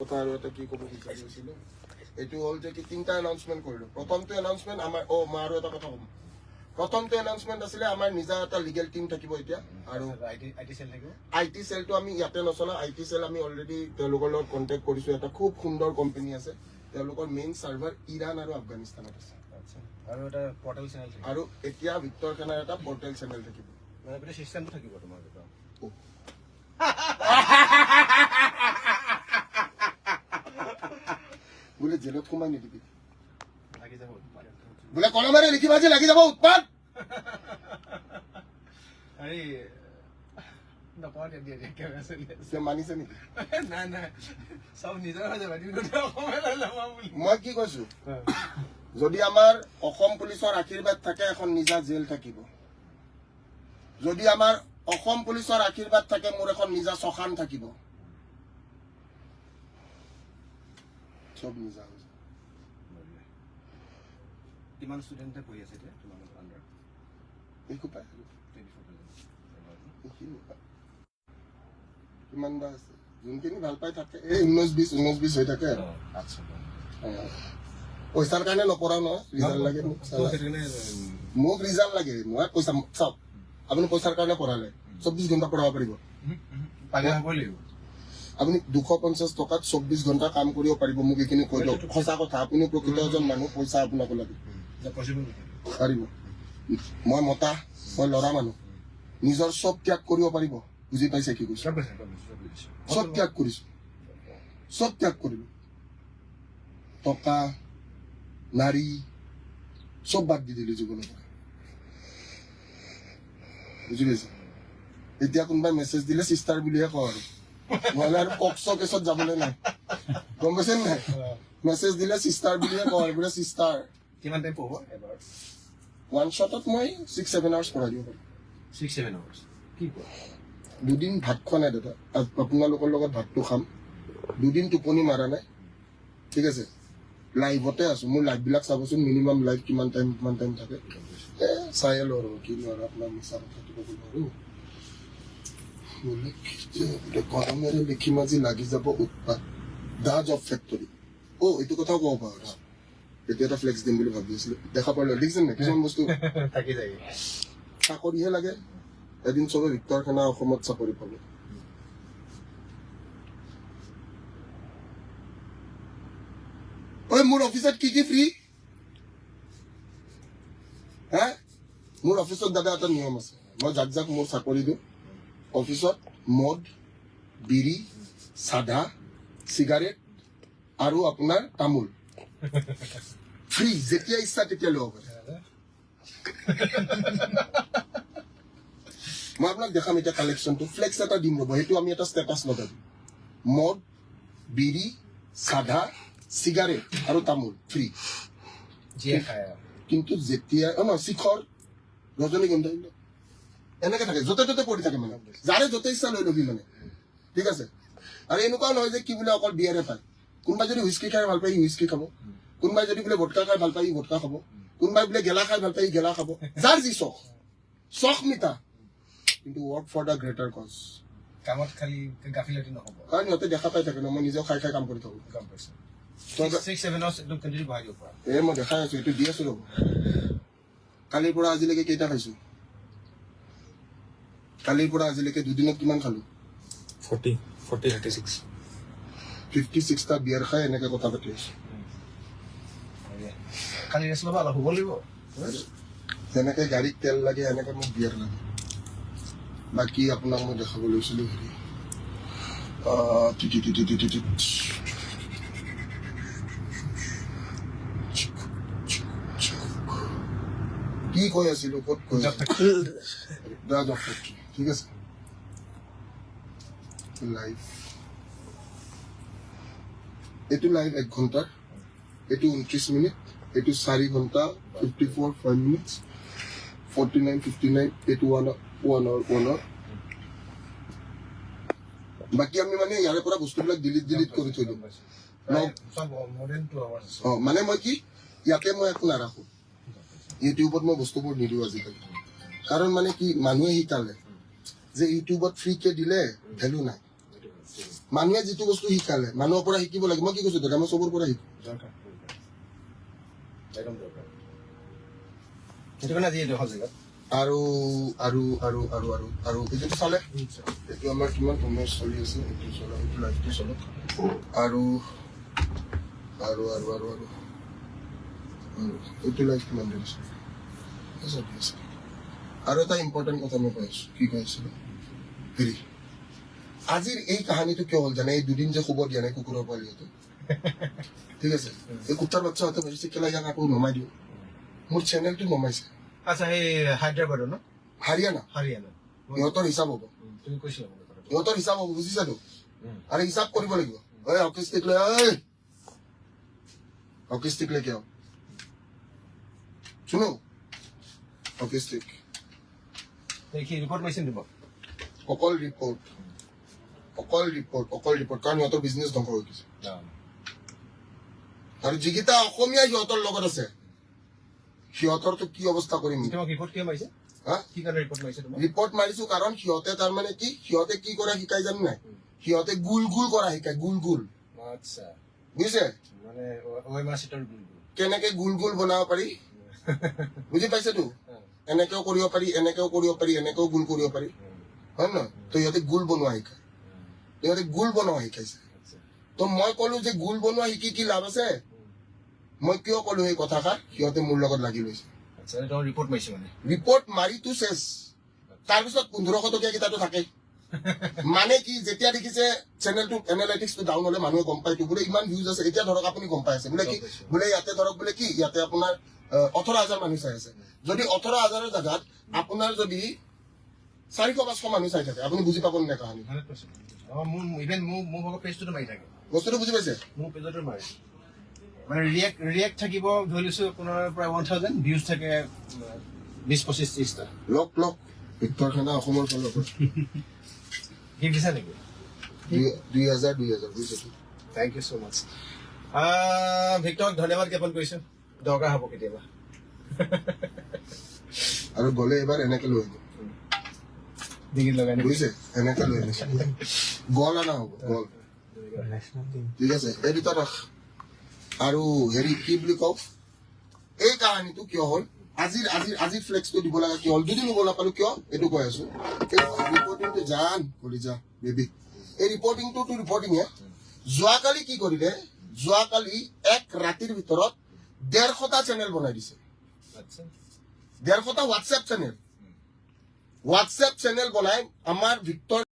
কথা আৰু এটা কি ক'ব বিচাৰিছিলো এইটো হ'ল যে কি তিনিটা এনাউন্সমেণ্ট কৰিলো প্ৰথমটো এনাউন্সমেণ্ট আমাৰ মই আৰু এটা কথা ক'ম প্ৰথমটো এনাউন্সমেণ্ট আছিলে আমাৰ নিজা এটা লিগেল টিম থাকিব এতিয়া আৰু আইটি চেলটো আমি ইয়াতে নচলা আইটি চেল আমি অলৰেডি তেওঁলোকৰ লগত কণ্টেক্ট কৰিছো এটা খুব সুন্দৰ কোম্পানী আছে তেওঁলোকৰ মেইন চাৰ্ভাৰ ইৰাণ আৰু আফগানিস্তানত আছে আৰু এটা পৰ্টেল চেনেল আৰু এতিয়া ভিক্টৰ খানাৰ এটা পৰ্টেল চেনেল থাকিব মানে গোটেই চিষ্টেমটো থাকিব তোমাৰ বোলে জেলত সোমাই নিদিবি লাগি যাব বোলে কলমেৰে লিখিবা যে লাগি যাব উৎপাত আৰে নপৰ দিয়া মানিছে নেকি নাই নাই সব নিজৰ হৈ যাবা মই কি কৈছো যদি আমাৰ অসম পুলিচৰ আশীৰ্বাদ থাকে এখন নিজা জেল থাকিব যদি আমাৰ অসম পুলিচৰ আশীৰ্বাদ থাকে মোৰ এখন নিজা চখান থাকিব সব নিজা হৈ যায় কিমান ষ্টুডেণ্টে পঢ়ি আছে এতিয়া তোমালোকৰ আণ্ডাৰ একো পায় কিমান বা আছে যোনখিনি ভাল পাই থাকে এই 19-20 হৈ থাকে আৰু পইচাৰ কাৰণে নপঢ়াও নহয় ৰিজাল্ট লাগে মোক ৰিজাল্ট লাগে মই পইচা চাওক আপুনি পইচাৰ কাৰণে পঢ়ালে 24 ঘণ্টা পঢ়াব পাৰিব আপুনি 250 টকাত 24 ঘণ্টা কাম কৰিব পাৰিব মোক এইখিনি কৈ দিয়ক সঁচা কথা আপুনি প্ৰকৃত এজন মানুহ পইচা আপোনাক লাগে পাৰিব মই মতা মই ল'ৰা মানুহ নিজৰ চব ত্যাগ কৰিব পাৰিব বুজি পাইছে কি কৈছো চব ত্যাগ কৰিছো চব ত্যাগ কৰিলো টকা নাৰী চব বাদ দি দিলো জীৱনৰ পৰা বুজি পাইছে এতিয়া কোনোবাই মেছেজ দিলে চিষ্টাৰ বুলিহে কওঁ আৰু নহলে আৰু কক্স কেছত যাবলৈ নাই গম পাইছে নাই মেছেজ দিলে চিষ্টাৰ বুলিহে কওঁ আৰু বোলে চিষ্টাৰ কিমান টাইম পঢ়ো এবাৰ ওৱান শ্বটত মই 6-7 আৱাৰ্ছ পঢ়াই দিব পাৰিম 6-7 আৱাৰ্ছ কি কোৱা দুদিন ভাত খোৱা নাই দাদা আপোনালোকৰ লগত ভাতটো খাম দুদিন টোপনি মাৰা নাই ঠিক আছে লাইভতে আছো মোৰ লাইভবিলাক চাবচোন মিনিমাম লাইভ কিমান টাইম থাকে চাই লওঁ আৰু কি নোৱাৰো আপোনাৰ মিছা কথাটো ক'ব নোৱাৰো গৰমেৰে লিখিম আজি লাগি যাব উৎপাত দা জব ফেক্টৰী এইটো কথাও ক'ব পাৰো এতিয়া এটা ফ্লেক্স দিম বুলি ভাবি আছিলো দেখা পালো দেখিছেন নাই কিছুমান বস্তু থাকি যায় চাকৰিহে লাগে এদিন চবে ভিক্টৰ খানা অসমত চাকৰি পাব মোৰ অফিচত কি ফ্ৰী হা মোৰ অফিচত দাদা এটা নিয়ম আছে মই যাক মোৰ চাকৰি দিওঁ অফিচত মদ বিড়ি চাধা চিগাৰেট আৰু আপোনাৰ তামোল ফ্ৰী যেতিয়া ইচ্ছা তেতিয়া ল'ব পাৰে মই আপোনাক দেখাম এতিয়া কালেকশ্যনটো ফ্লেক্স এটা দিম ৰ'ব সেইটো আমি এটা ষ্টেটাছ লগাই দিম মদ বিড়ি চাধা চিগাৰেট আৰু তামোল ফ্ৰী কিন্তু যেতিয়া শিখৰ ৰজনীগন্ধা এনেকে থাকে য'তে ত'তে পৰি থাকে মানে যাৰে য'তে ইচ্ছা লৈ ল'বি মানে ঠিক আছে আৰু এনেকুৱাও নহয় যে কি বোলে অকল বিয়াৰে পায় কোনোবাই যদি হুইস্কি খাই ভাল পায় সি হুইস্কি খাব কোনোবাই যদি বোলে ভটকা খাই ভাল পায় সি ভটকা খাব কোনোবাই বোলে গেলা খাই ভাল পায় সি গেলা খাব যাৰ যি চখ মিতা কিন্তু work for the greater cause কামত খালি গাফিলতি নহ'ব কাৰণ সিহঁতে দেখা পাই থাকে ন মই নিজেও খাই কাম কৰি থাকো গম পাইছো 6-7 আৱাৰ্ছ একদম কণ্টিনিউ বহাই দিব পৰা মই দেখাই আছো এইটো দি আছো ৰ'ব কালিৰ পৰা আজিলৈকে কেইটা খাইছো কালিৰ পৰা আজিলৈকে দুদিনত কিমান খালো 56টা বিয়াৰ খাই এনেকে কথা পাতি আছো খালি ৰেষ্ট ল'বা অলপ শুব লাগিব যেনেকে গাড়ীত তেল লাগে এনেকে মোক বিয়াৰ লাগে বাকী আপোনাক মই দেখাব লৈছিলো হেৰি কি কৈ আছিলো ক'ত কৈ ঠিক আছে লাইভ এইটো লাইভ 1 ঘণ্টাৰ এইটো 29 মিনিট এইটো 4 ঘণ্টা 54 মিনিট 49-59 এইটো 1 hour বাকী আমি মানে ইয়াৰে পৰা বস্তুবিলাক ডিলিট কৰি থৈ দিম মানে মই কি ইয়াতে মই একো নাৰাখো ইউটিউবত মই বস্তুবোৰ নিদিওঁ আজিকালি কাৰণ মানে কি মানুহে শিকালে যে ইউটিউবত ফ্ৰীকে দিলে ভেলু নাই মানুহে যিটো বস্তু শিকালে মানুহৰ পৰা শিকিব লাগে মই কি কৈছো দাদা মই চবৰ পৰা শিকো দৰকাৰ একদম দৰকাৰ সেইটো কাৰণে আজি এইডোখৰ জেগাত আৰু আৰু আৰু আৰু আৰু আৰু এইটো চালে এইটো আমাৰ কিমান সময় চলি আছে এইটো চলক এইটো লাইফটো চলক আৰু আৰু আৰু আৰু আৰু এইটো লাইফ কিমান দেৰি আছে আৰু এটা ইম্পৰ্টেণ্ট কথা মই কৈ আছো কি কৈ আছিলো হেৰি আজিৰ এই কাহিনীটো কিয় হ'ল জানে এই দুদিন যে শুব দিয়া নাই কুকুৰৰ পোৱালিহঁতে ঠিক আছে এই কুত্তাৰ বাচ্চাহঁতে ভাবিছে কেলা ইয়াক আকৌ নমাই দিওঁ মোৰ চেনেলটো নমাইছে আচ্ছা এই হায়দৰাবাদৰ ন হাৰিয়ানা হাৰিয়ানা ইহঁতৰ হিচাপ হ'ব তুমি কৈছিলা মোক কথাটো ইহঁতৰ হিচাপ হ'ব বুজিছাতো আৰু হিচাপ কৰিব লাগিব ঐ অকিষ্টিক লৈ অকিষ্টিক লৈ কিয় শুনো অকিষ্টিক কি ৰিপৰ্ট মাৰিছে নেকি মোক অকল ৰিপৰ্ট কাৰণ সিহঁতৰ বিজনেছ ধ্বংস হৈ গৈছে আৰু যিকেইটা অসমীয়া সিহঁতৰ লগত আছে সিহঁতৰতো কি অৱস্থা কৰিম তোমাক ৰিপৰ্ট কিয় মাৰিছে হা কি কাৰণে ৰিপৰ্ট মাৰিছে তোমাক ৰিপৰ্ট মাৰিছো কাৰণ সিহঁতে তাৰমানে কি সিহঁতে কি কৰা শিকাই জানো নাই সিহঁতে গুল গুল কৰা শিকায় গুল গুল আচ্ছা বুজিছে মানে OMR চিটৰ কেনেকে গুল গুল বনাব পাৰি বুজি পাইছেতো এনেকেও কৰিব পাৰি এনেকেও কৰিব পাৰি এনেকেও গুল কৰিব পাৰি হয় নহয় তো সিহঁতে গুল বনোৱা শিকায় সিহঁতে গুল বনোৱা শিকাইছে তো মই কলো যে গুল বনোৱা শিকি কি লাভ আছে মই কিয় কলো এই কথাষাৰ সিহঁতে মোৰ লগত লাগি লৈছে আচ্ছা এটা ৰিপৰ্ট মাৰিছে মানে ৰিপৰ্ট মাৰিতো চেছ তাৰপিছত 1500 টকীয়া কেইটাটো থাকে মানে কি যেতিয়া দেখিছে চেনেলটো এনালাইটিক্সটো ডাউন হলে মানুহে গম পায়তো বোলে ইমান ভিউজ আছে এতিয়া ধৰক আপুনি গম পাই আছে বোলে কি বোলে ইয়াতে ধৰক বোলে কি ইয়াতে আপোনাৰ 18000 মানুহ চাই আছে যদি 18000ৰ জাগাত আপোনাৰ যদি 400-500 মানুহ চাই থাকে আপুনি বুজি পাব নে কাহিনী 100% মোৰ ইভেন মোৰ ভাগৰ পেজটো মাৰি থাকে বস্তুটো বুজি পাইছে মোৰ পেজটো মাৰি মানে ৰিয়েক্ট থাকিব ধৰি লৈছো আপোনাৰ প্ৰায় 1000 ভিউজ থাকে 20-25-30টা লক ভিক্টৰ খানা অসমৰ ফালৰ পৰা কি দিছা নেকি 2000 বুজিছো থেংক ইউ সো মাচ ভিক্টৰক ধন্যবাদ জ্ঞাপন কৰিছো দৰকাৰ হ'ব কেতিয়াবা আৰু গলে এবাৰ এনেকে লৈ আহিব ডিঙিত লগাই বুজিছে এনেকে লৈ আহিব গল আনা হ'ব গল ঠিক আছে এই দুটা ৰাখ আৰু হেৰি কি বুলি কওঁ এই কাহিনীটো কিয় হ'ল আজিৰ ফ্লেক্সটো দিব লগা কি হ'ল দুদিন হ'ব নাপালো কিয় এইটো কৈ আছো ৰিপৰ্টিংটো জান কৰি যা বেবি এই ৰিপৰ্টিংহে যোৱাকালি কি কৰিলে যোৱাকালি এক ৰাতিৰ ভিতৰত 150টা চেনেল বনাই দিছে 150টা হোৱাটছএপ চেনেল বনাই আমাৰ ভিক্টৰ